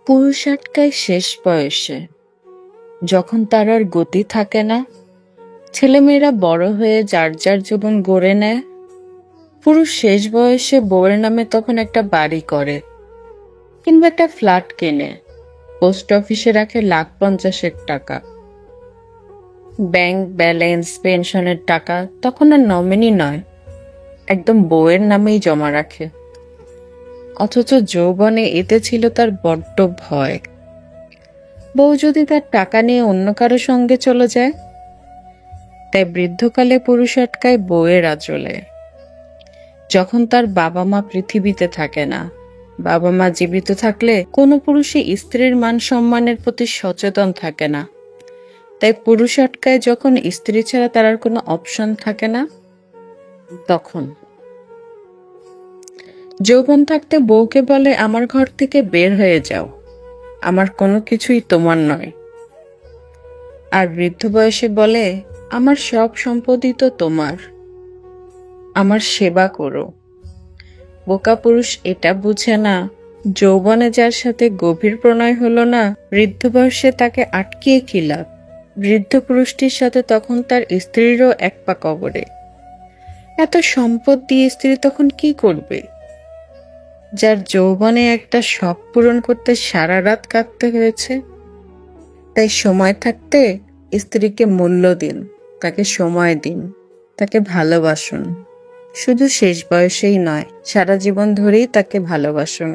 পুরুষ আটকায় শেষ বয়সে, যখন তার আর গতি থাকে না। ছেলেমেয়েরা বড় হয়ে যার যার জীবন গড়ে নেয়। পুরুষ শেষ বয়সে বউয়ের নামে তখন একটা বাড়ি করে, কিংবা একটা ফ্ল্যাট কেনে, পোস্ট অফিসে রাখে লাখ 50,000 টাকা। ব্যাংক ব্যালেন্স, পেনশনের টাকা তখন আর নমিনি নয়, একদম বউয়ের নামেই জমা রাখে। অথচ যৌবনে এতে ছিল তার বড্ড ভয়, বউ যদি তার টাকা নিয়ে অন্য কারো সঙ্গে চলে যায়। তাই বৃদ্ধকালে পুরুষ আটকায় বউয়ের আঁচলে। যখন তার বাবা মা পৃথিবীতে থাকে না। বাবা মা জীবিত থাকলে কোনো পুরুষই স্ত্রীর মান সম্মানের প্রতি সচেতন থাকে না। তাই পুরুষ আটকায় যখন স্ত্রী ছাড়া তার আর কোনো অপশন থাকে না। তখন যৌবন থাকতে বউকে বলে, আমার ঘর থেকে বের হয়ে যাও, আমার কোনো কিছুই তোমার নয়। আর বৃদ্ধ বয়সে বলে, আমার সব সম্পত্তি তো তোমার, আমার সেবা করো। বোকা পুরুষ এটা বুঝে না, যৌবনে যার সাথে গভীর প্রণয় হলো না, বৃদ্ধ বয়সে তাকে আটকিয়ে কি লাভ। বৃদ্ধ পুরুষটির সাথে তখন তার স্ত্রীরও এক পা কবরে। এত সম্পদ দিয়ে স্ত্রী তখন কি করবে, যার যৌবনে একটা শখ পূরণ করতে সারা রাত কাঁদতে হয়েছে। তাই সময় থাকতে স্ত্রীকে মূল্য দিন, তাকে সময় দিন, তাকে ভালোবাসুন। শুধু শেষ বয়সেই নয়, সারা জীবন ধরেই তাকে ভালোবাসুন।